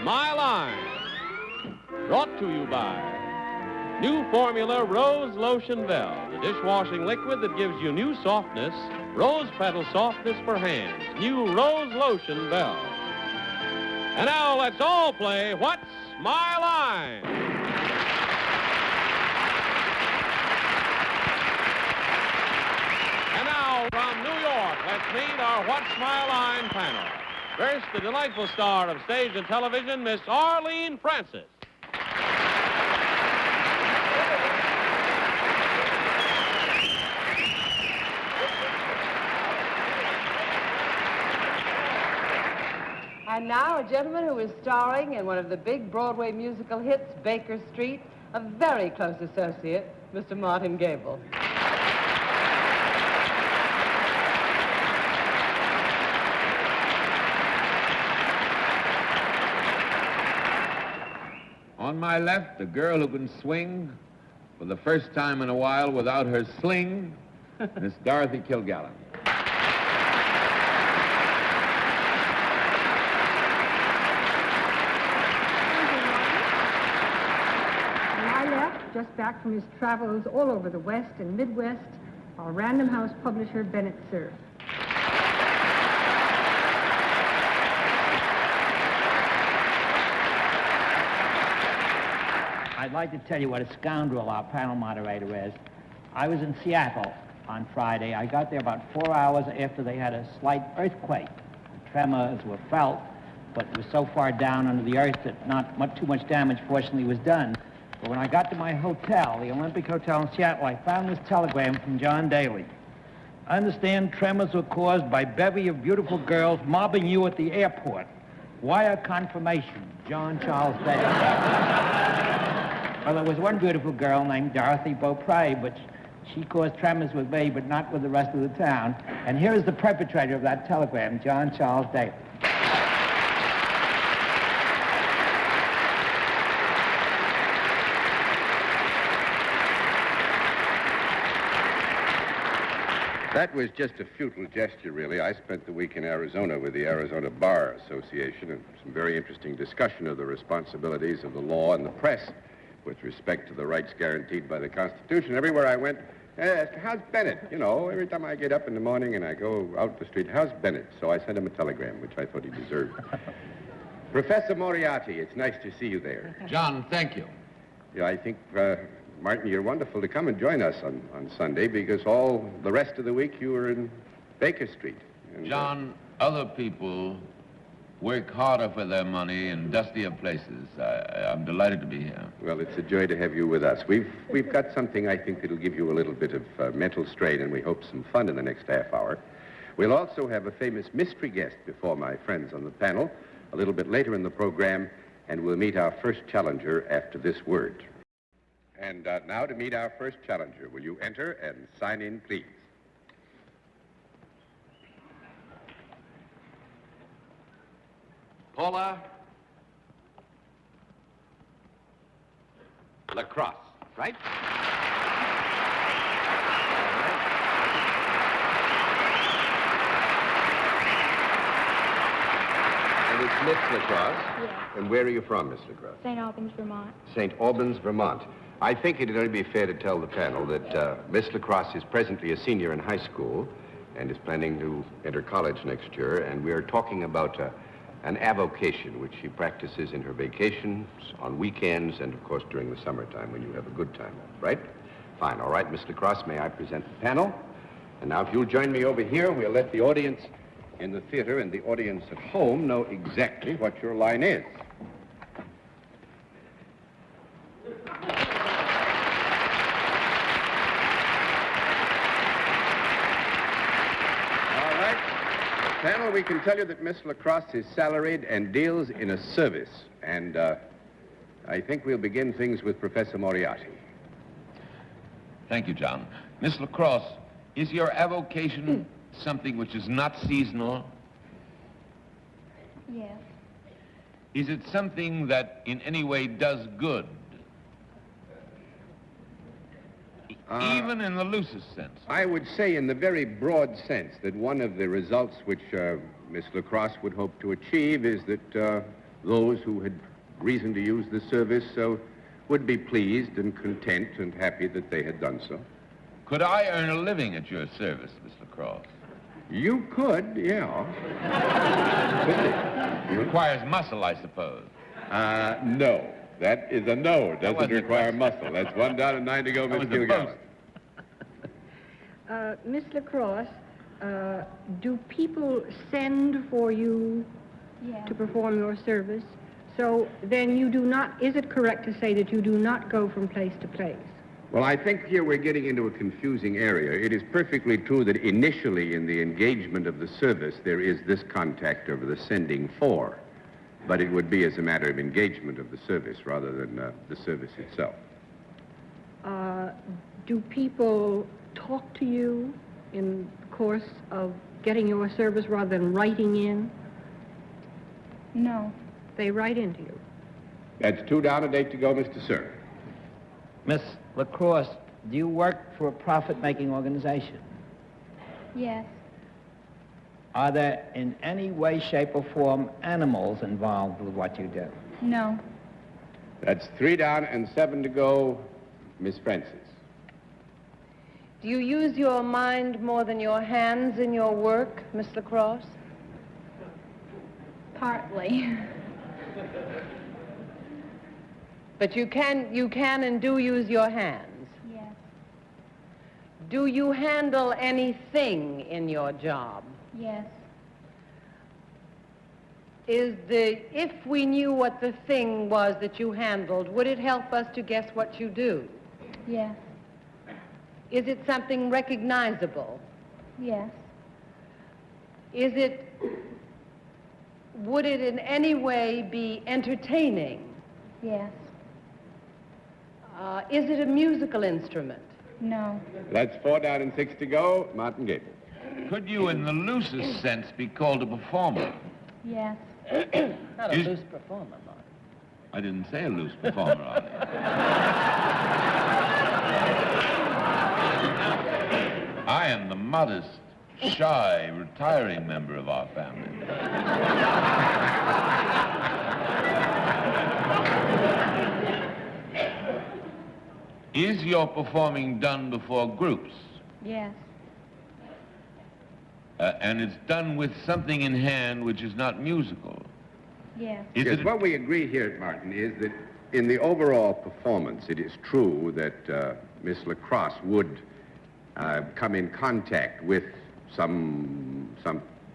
My Line, brought to you by new formula Rose Lotion Bell, the dishwashing liquid that gives you new softness, rose petal softness for hands, new Rose Lotion Bell. And now let's all play What's My Line? And now from New York, let's meet our What's My Line panel. First, the delightful star of stage and television, Miss Arlene Francis. And now a gentleman who is starring in one of the big Broadway musical hits, Baker Street, a very close associate, Mr. Martin Gabel. On my left, the girl who can swing for the first time in a while without her sling, Miss Dorothy Kilgallen. On my left, just back from his travels all over the West and Midwest, our Random House publisher, Bennett, Cerf. I'd like to tell you what a scoundrel our panel moderator is. I was in Seattle on Friday. I got there about 4 hours after they had a slight earthquake. The tremors were felt, but it was so far down under the earth that not too much damage, fortunately, was done. But when I got to my hotel, the Olympic Hotel in Seattle, I found this telegram from John Daly. I understand tremors were caused by a bevy of beautiful girls mobbing you at the airport. Wire confirmation, John Charles Daly. Well, there was one beautiful girl named Dorothy Beaupre, but she caused tremors with me, but not with the rest of the town. And here is the perpetrator of that telegram, John Charles Daly. That was just a futile gesture, really. I spent the week in Arizona with the Arizona Bar Association and some very interesting discussion of the responsibilities of the law and the press with respect to the rights guaranteed by the Constitution. Everywhere I went, how's Bennett? You know, every time I get up in the morning and I go out the street, how's Bennett? So I sent him a telegram, which I thought he deserved. Professor Moriarty, it's nice to see you there. John, thank you. Yeah, I think, Martin, you're wonderful to come and join us on Sunday because all the rest of the week you were in Baker Street. And, John, other people work harder for their money in dustier places. I'm delighted to be here. Well, it's a joy to have you with us. We've got something I think that'll give you a little bit of mental strain, and we hope some fun in the next half hour. We'll also have a famous mystery guest before my friends on the panel a little bit later in the program, and we'll meet our first challenger after this word. And now to meet our first challenger. Will you enter and sign in, please? Paula Lacrosse, right? And it's Miss Lacrosse? Yes. And where are you from, Miss Lacrosse? St. Albans, Vermont. St. Albans, Vermont. I think it'd only be fair to tell the panel that Miss Lacrosse is presently a senior in high school and is planning to enter college next year, and we are talking about an avocation which she practices in her vacations, on weekends, and of course during the summertime when you have a good time, right? Fine, all right, Miss Lacrosse, may I present the panel? And now if you'll join me over here, we'll let the audience in the theater and the audience at home know exactly what your line is. Panel, we can tell you that Miss Lacrosse is salaried and deals in a service. And I think we'll begin things with Professor Moriarty. Thank you, John. Miss Lacrosse, is your avocation something which is not seasonal? Yes. Is it something that in any way does good? Even in the loosest sense. I would say in the very broad sense that one of the results which Miss LaCrosse would hope to achieve is that those who had reason to use the service would be pleased and content and happy that they had done so. Could I earn a living at your service, Miss LaCrosse? You could, yeah. It requires muscle, I suppose. No. That is a no. It doesn't require muscle. That's 1 down and 9 to go, Miss Kilgallen. Miss LaCrosse, do people send for you to perform your service? So then you do not, is it correct to say that you do not go from place to place? Well, I think here we're getting into a confusing area. It is perfectly true that initially in the engagement of the service, there is this contact over the sending for. But it would be as a matter of engagement of the service rather than the service itself. Do people talk to you in the course of getting your service rather than writing in? No. They write into you. That's 2 down and 8 to go, Mr. Cerf. Miss LaCrosse, do you work for a profit-making organization? Yes. Are there in any way, shape, or form animals involved with what you do? No. That's 3 down and 7 to go, Miss Francis. Do you use your mind more than your hands in your work, Miss LaCrosse? Partly. But you can and do use your hands. Yes. Do you handle anything in your job? Yes. If we knew what the thing was that you handled, would it help us to guess what you do? Yes. Is it something recognizable? Yes. Would it in any way be entertaining? Yes. Is it a musical instrument? No. That's 4 down and 6 to go, Martin Gabel. Could you, in the loosest sense, be called a performer? Yes. Not a loose performer, Martin. I didn't say a loose performer, Arlene. I am the modest, shy, retiring member of our family. Is your performing done before groups? Yes. And it's done with something in hand which is not musical? Yes. Yes, what we agree here, Martin, is that in the overall performance, it is true that Miss LaCrosse would come in contact with some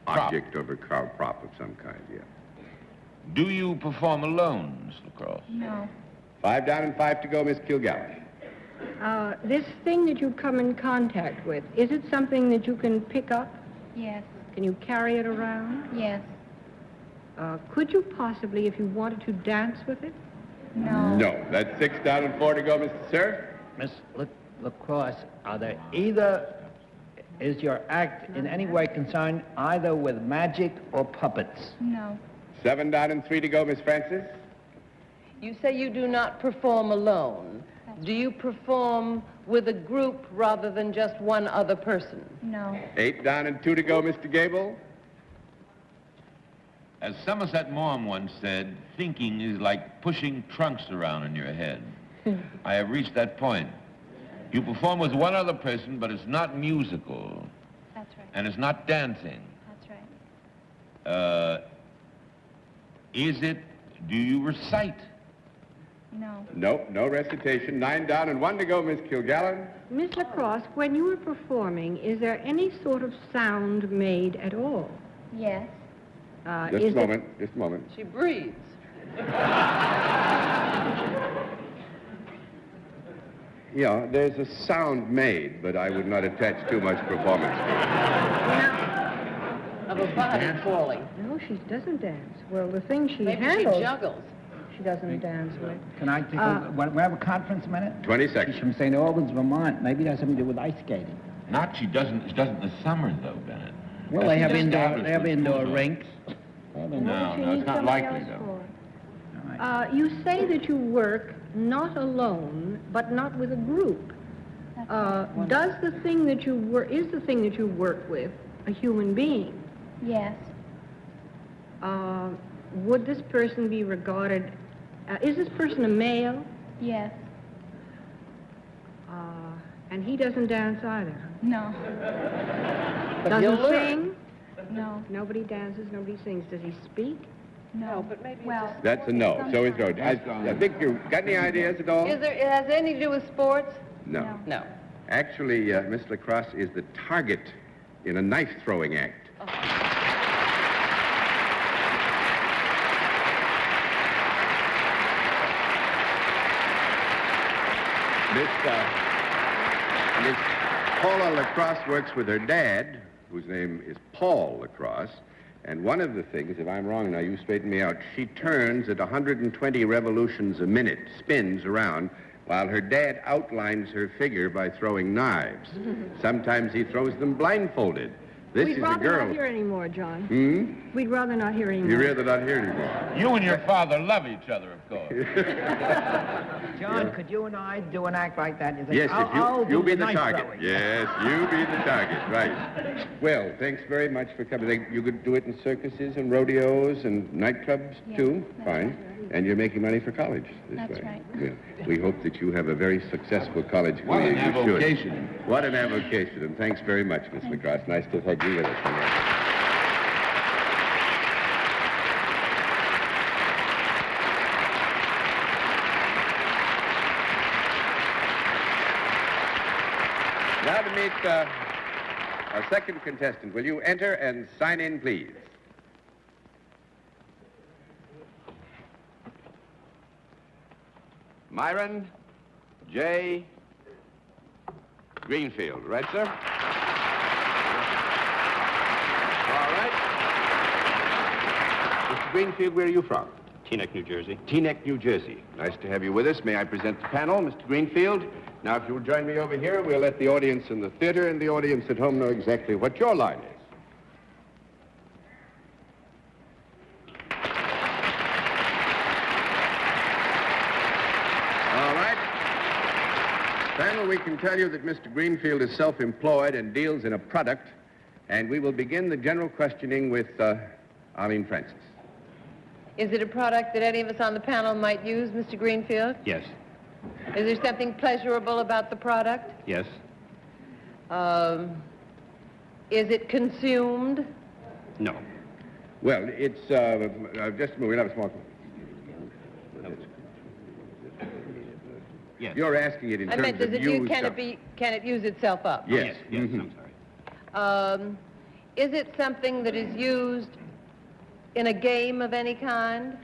object of a prop of some kind, yeah. Do you perform alone, Miss LaCrosse? No. 5 down and 5 to go, Miss Kilgallen. This thing that you come in contact with, is it something that you can pick up? Yes. Can you carry it around? Yes. Could you possibly, if you wanted to, dance with it? No. No, that's 6 down and 4 to go, Mr. Cerf. Miss LaCrosse, is your act in any way concerned either with magic or puppets? No. 7 down and 3 to go, Miss Francis. You say you do not perform alone. Do you perform with a group rather than just one other person? No. 8 down and 2 to go, Mr. Gabel. As Somerset Maugham once said, thinking is like pushing trunks around in your head. I have reached that point. You perform with one other person, but it's not musical. That's right. And it's not dancing. That's right. Do you recite? No. No, no recitation. 9 down and 1 to go, Miss Kilgallen. Miss LaCrosse, when you were performing, is there any sort of sound made at all? Yes. Just a moment. She breathes. Yeah, there's a sound made, but I would not attach too much performance to Of a body falling. No, she doesn't dance. Well, the thing she Maybe handles, she juggles. she doesn't dance with. Can I take we have a conference a minute? it. 20 She's seconds. from St. Albans, Vermont. Maybe it has something to do with ice skating. She doesn't in the summer, though, Bennett. Well, they have indoor rinks. No, it's not likely, though. You say that you work not alone, but not with a group. Does the thing that you work, is the thing that you work with a human being? Yes. Would this person be regarded, is this person a male? Yes. And he doesn't dance either? No. Doesn't sing? No. Nobody dances, nobody sings. Does he speak? No, but maybe. Well, That's a no. So is Dorothy. I think you got any ideas at all? Has it anything to do with sports? No. No. Actually, Miss Lacrosse is the target in a knife-throwing act. Miss Paula Lacrosse works with her dad, whose name is Paul Lacrosse, and one of the things, if I'm wrong now, you straighten me out, she turns at 120 revolutions a minute, spins around, while her dad outlines her figure by throwing knives. Sometimes he throws them blindfolded. This We'd is a rather girl. not hear anymore, John. Hmm? We'd rather not hear anymore. You'd rather not hear anymore. You and your father love each other, of course. John, could you and I do an act like that? You think, Yes, if you be the knife target. throwing. Yes, you be the target, right. Well, thanks very much for coming. You could do it in circuses and rodeos and nightclubs, Yeah, too? that's Fine. right. And you're making money for college this That's way. right. Yeah. We hope that you have a very successful college career. What an You should. avocation. What an avocation. And thanks very much, Miss Lacrosse. Nice to have you with us tonight. Now to meet our second contestant. Will you enter and sign in, please? Myron J. Greenfield. Right, sir? All right. Mr. Greenfield, where are you from? Teaneck, New Jersey. Teaneck, New Jersey. Nice to have you with us. May I present the panel, Mr. Greenfield? Now, if you'll join me over here, we'll let the audience in the theater and the audience at home know exactly what your line is. All right. Panel, we can tell you that Mr. Greenfield is self-employed and deals in a product, and we will begin the general questioning with Arlene Francis. Is it a product that any of us on the panel might use, Mr. Greenfield? Yes. Is there something pleasurable about the product? Yes. Is it consumed? No. Well, it's, just a moment, we'll have a small... Yes. You're asking it in I terms meant, of used can stuff. can it use itself up? Yes. Yes, Mhm. I'm sorry. Is it something that is used in a game of any kind?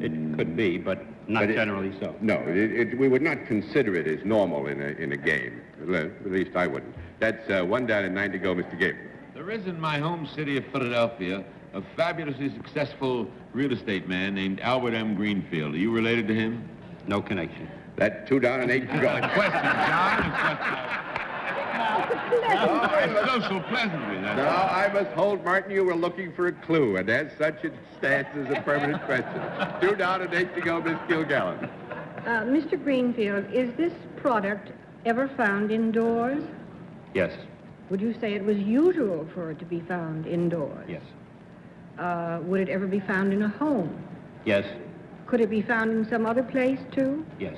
It could be, but not But generally so. No, we would not consider it as normal in a game. At least I wouldn't. That's one down and 9 to go, Mr. Gabel. There is in my home city of Philadelphia a fabulously successful real estate man named Albert M. Greenfield. Are you related to him? No connection. That's 2 down and 8 to go. A question, John. It's social pleasantry. That's No, all. I must hold, Martin, you were looking for a clue, and as such it stands as a permanent question. 2 down and 8 to go, Miss Kilgallen. Mr. Greenfield, is this product ever found indoors? Yes. Would you say it was usual for it to be found indoors? Yes. Would it ever be found in a home? Yes. Could it be found in some other place, too? Yes.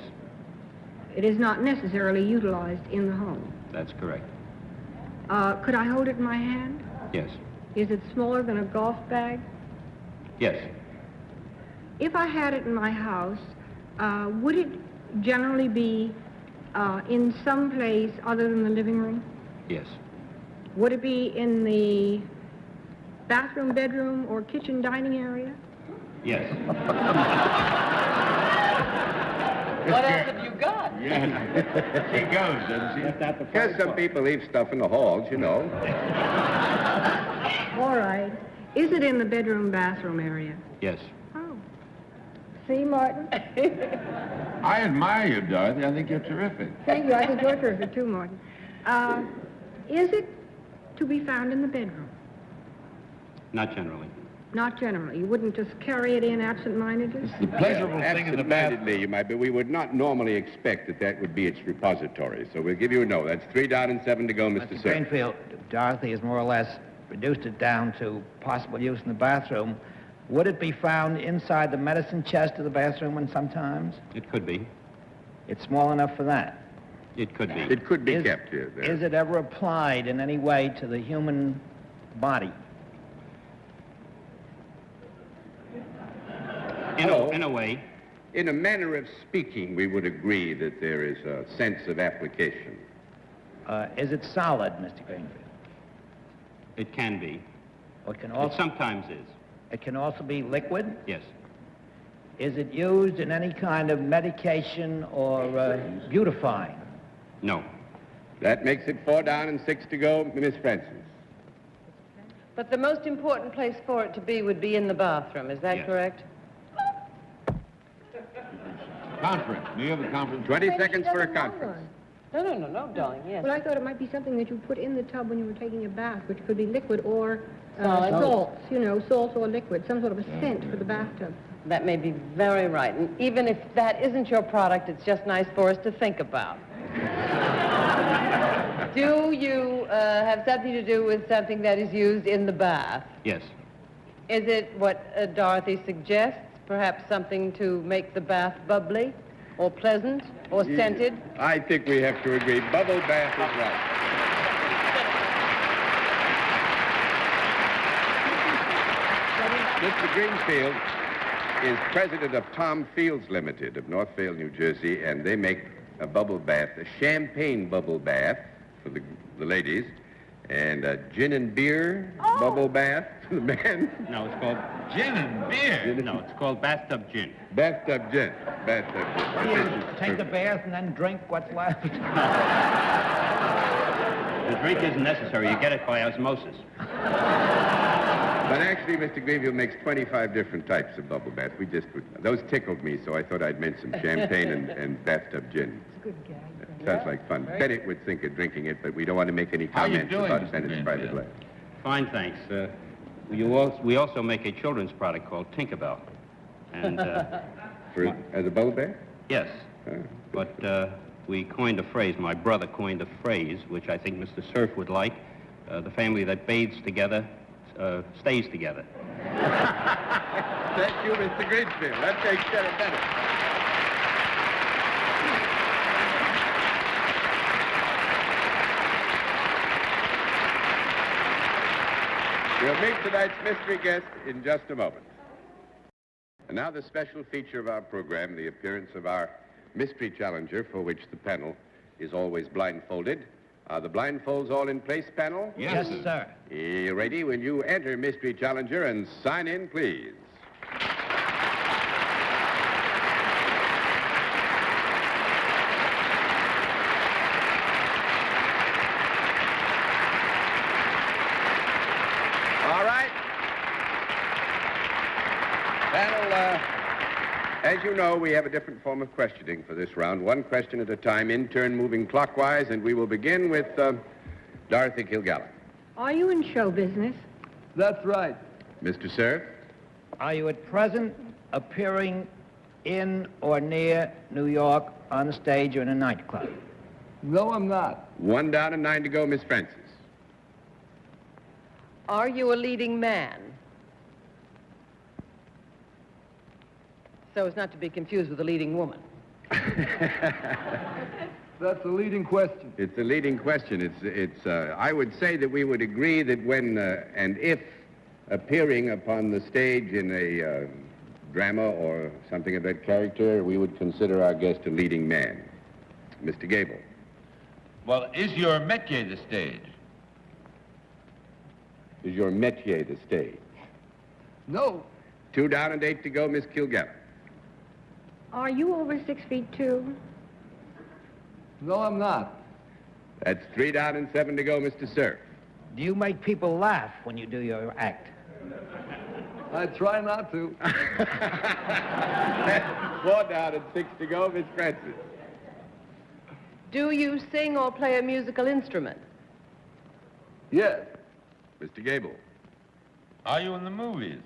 It is not necessarily utilized in the home. That's correct. Could I hold it in my hand? Yes. Is it smaller than a golf bag? Yes. If I had it in my house, would it generally be in some place other than the living room? Yes. Would it be in the bathroom, bedroom, or kitchen dining area? Yes. What else have you got? Yeah. She goes, doesn't she? Because some people leave stuff in the halls, you know. All right. Is it in the bedroom, bathroom area? Yes. Oh. See, Martin? I admire you, Dorothy. I think you're terrific. Thank you. I think you're terrific, too, Martin. Is it to be found in the bedroom? Not generally. Not generally. You wouldn't just carry it in absent-mindedly? The pleasurable thing in the bathroom. Absent-mindedly, you might, but we would not normally expect that that would be its repository. So we'll give you a no. That's 3 down and 7 to go, Mr. Cerf. Greenfield, Dorothy has more or less reduced it down to possible use in the bathroom. Would it be found inside the medicine chest of the bathroom and sometimes? It could be. It's small enough for that. It could be. It could be kept here. There. Is it ever applied in any way to the human body? In a way. In a manner of speaking, we would agree that there is a sense of application. Is it solid, Mr. Greenfield? It can be. Or it can It also, sometimes is. it can also be liquid? Yes. Is it used in any kind of medication or beautifying? No. That makes it 4 down and 6 to go, Miss Francis. But the most important place for it to be would be in the bathroom. Is that Yes. correct? Conference. Do you have a conference? 20 seconds for a conference. No, darling, yes. Well, I thought it might be something that you put in the tub when you were taking a bath, which could be liquid or Solid. salts, you know, salts or liquid, some sort of a scent for the bathtub. That may be very right. And even if that isn't your product, it's just nice for us to think about. Do you have something to do with something that is used in the bath? Yes. Is it what Dorothy suggests? Perhaps something to make the bath bubbly or pleasant or scented? I think we have to agree. Bubble bath is right. Mr. Greenfield is president of Tom Fields Limited of Northvale, New Jersey, and they make a bubble bath, a champagne bubble bath for the ladies, and a gin and beer bubble bath for the men. No, it's called Gin and beer. No, it's called bathtub gin. Bathtub gin. Bathtub gin. You take the bath and then drink what's left. The drink isn't necessary. You get it by osmosis. But actually, Mr. Greenfield makes 25 different types of bubble bath. Those tickled me, so I thought I'd mention champagne and bathtub gin. It's a good gag. Sounds like fun. Bennett would think of drinking it, but we don't want to make any How you comments doing, about Mr. Bennett's private Greenfield? life. Fine, thanks. We also make a children's product called Tinkerbell. And, As a bubble bath? yes. Oh. But we coined a phrase, my brother coined a phrase, which I think Mr. Cerf would like. The family that bathes together stays together. Thank you, Mr. Greenfield. That takes care of Bennett. We'll meet tonight's mystery guest in just a moment. And now the special feature of our program, the appearance of our mystery challenger, for which the panel is always blindfolded. Are the blindfolds all in place, panel? Yes, sir. You ready? Will you enter mystery challenger and sign in, please? All right. Panel, as you know, we have a different form of questioning for this round. One question at a time, in turn moving clockwise, and we will begin with Dorothy Kilgallen. Are you in show business? That's right. Mr. Cerf? Are you at present appearing in or near New York on the stage or in a nightclub? No, I'm not. 1 down and 9 to go, Miss Francis. Are you a leading man? So as not to be confused with a leading woman. That's a leading question. It's a leading question. I would say that we would agree that when and if appearing upon the stage in a drama or something of that character, we would consider our guest a leading man. Mr. Gabel. Well, is your métier the stage? Is your métier the stage? No. 2 down and 8 to go, Miss Kilgallen. Are you over 6'2"? No, I'm not. That's 3 down and 7 to go, Mr. Cerf. Do you make people laugh when you do your act? I try not to. 4 down and 6 to go, Miss Francis. Do you sing or play a musical instrument? Yes. Mr. Gabel. Are you in the movies?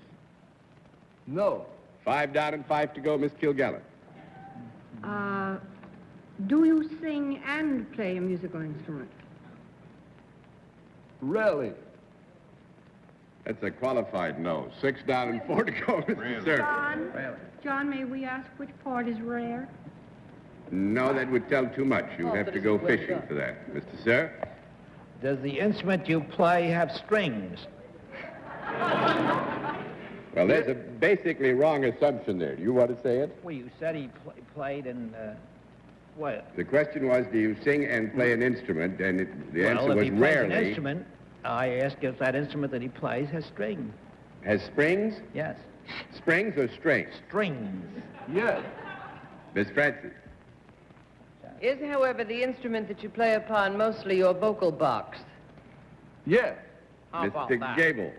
No. 5 down and 5 to go, Miss Kilgallen. Do you sing and play a musical instrument? Rarely. That's a qualified no. 6 down and 4 to go, Mr. Cerf. John, may we ask which part is rare? No, that would tell too much. You have to go fishing for that. Mr. Cerf? Does the instrument you play have strings? Well, there's a basically wrong assumption there. Do you want to say it? Well, you said he played in, what? The question was, do you sing and play an instrument? And the answer Well, was if he plays rarely. an instrument, I ask if that instrument that he plays has strings. Has springs? Yes. Springs or strings? Strings. Yes. Miss Francis? Is, however, the instrument that you play upon mostly your vocal box? Yes. How about Mr. that? Gabel?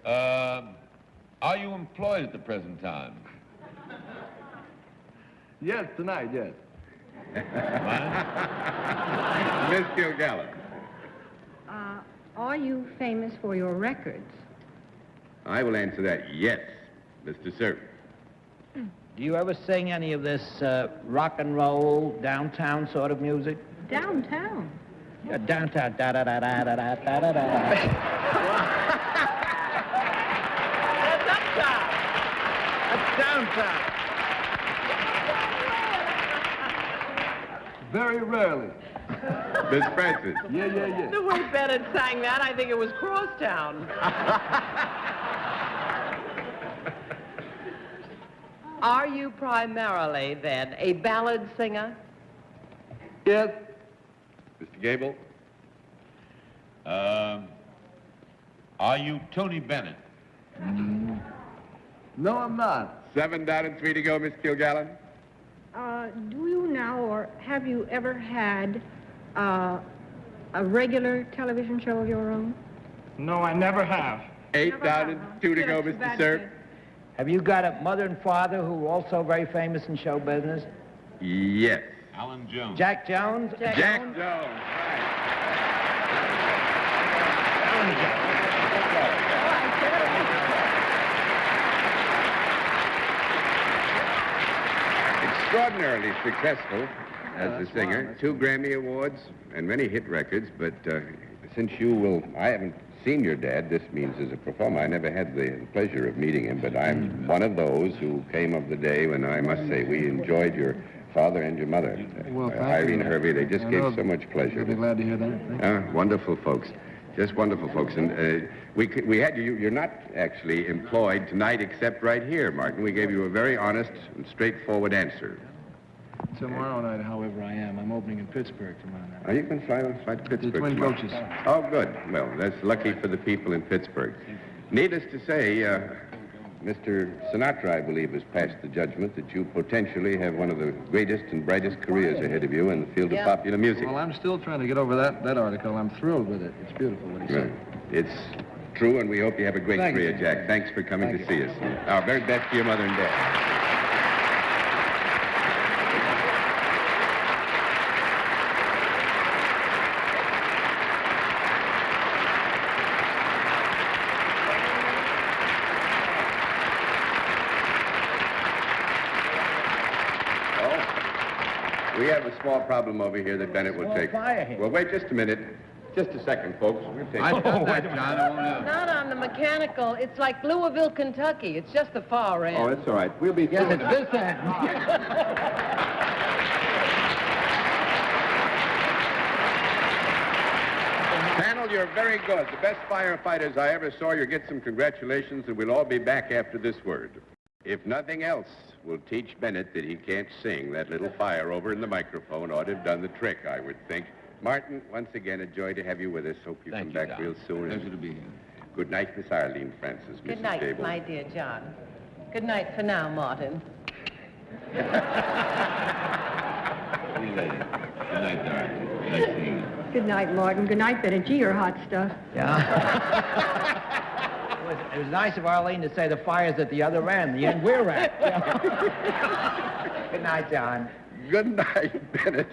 Are you employed at the present time? Yes, tonight, yes. Miss Kilgallen? Are you famous for your records? I will answer that, yes, Mr. Cerf. Do you ever sing any of this rock and roll, downtown sort of music? Downtown. Yeah, downtown, da-da-da-da-da-da-da-da-da. That's uptown. That's downtown. Very rarely. Miss Francis? Yeah. The way Bennett sang that, I think it was Crosstown. Are you primarily, then, a ballad singer? Yes. Mr. Gabel? Are you Tony Bennett? No, I'm not. 7 down and 3 to go, Miss Kilgallen. Do you now, or have you ever had a regular television show of your own? No, I never have. 8 down and 2 to go, That's Mr. bad Cerf. kid. Have you got a mother and father who are also very famous in show business? Yes. Alan Jones. Jack Jones? Jack Jones. Right. Extraordinarily successful as a singer. 2 Grammy Awards and many hit records, but since I haven't seen your dad, this means as a performer, I never had the pleasure of meeting him, but I'm one of those who came of the day when I must say we enjoyed your father and your mother, Well, thank Irene you. Hervey. They just I gave know. so much pleasure. I'll be glad to hear that. Thank you. Wonderful folks. Just wonderful folks. And we had you. You're not actually employed tonight except right here, Martin. We gave you a very honest and straightforward answer. Tomorrow night, however, I am. I'm opening in Pittsburgh tomorrow night. Oh, you can fly to Pittsburgh The twin tomorrow. coaches. Oh, good. Well, that's lucky for the people in Pittsburgh. Needless to say, Mr. Sinatra, I believe, has passed the judgment that you potentially have one of the greatest and brightest careers ahead of you in the field of popular music. Well, I'm still trying to get over that article. I'm thrilled with it. It's beautiful what he Right. said. It's true, and we hope you have a great Thank you. career, Jack. Thanks for coming Thank to you. see us. Our very best to your mother and dad. We have a small problem over here that Bennett will Small take. fire here. Well, wait just a minute. Just a second, folks. We'll take I've done that, John. I won't have. Not on the mechanical. It's like Louisville, Kentucky. It's just the far end. Oh, it's all right. We'll be through. Yes, it's this end. Panel, you're very good. The best firefighters I ever saw. You get some congratulations, and we'll all be back after this word. If nothing else will teach Bennett that he can't sing, that little fire over in the microphone ought to have done the trick, I would think. Martin, once again, a joy to have you with us. Hope you come back real soon. Pleasure to be here. Good night, Miss Arlene Francis. Good Mrs. night, Gabel. my dear John. Good night for now, Martin. See you later. Good night, Dorothy. Nice seeing you. Good night, Martin. Good night, Bennett. Gee, you're hot stuff. Yeah. It was nice of Arlene to say the fire's at the other end, the end we're at. Good night, John. Good night, Bennett.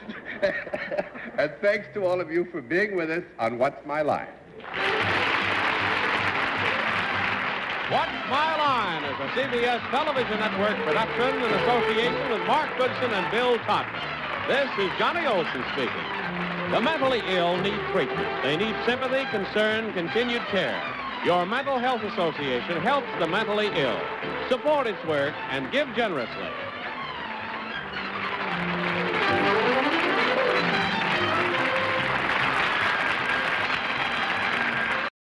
And thanks to all of you for being with us on What's My Line. What's My Line is a CBS television network production in association with Mark Goodson and Bill Todman. This is Johnny Olson speaking. The mentally ill need treatment. They need sympathy, concern, continued care. Your Mental Health Association helps the mentally ill. Support its work and give generously.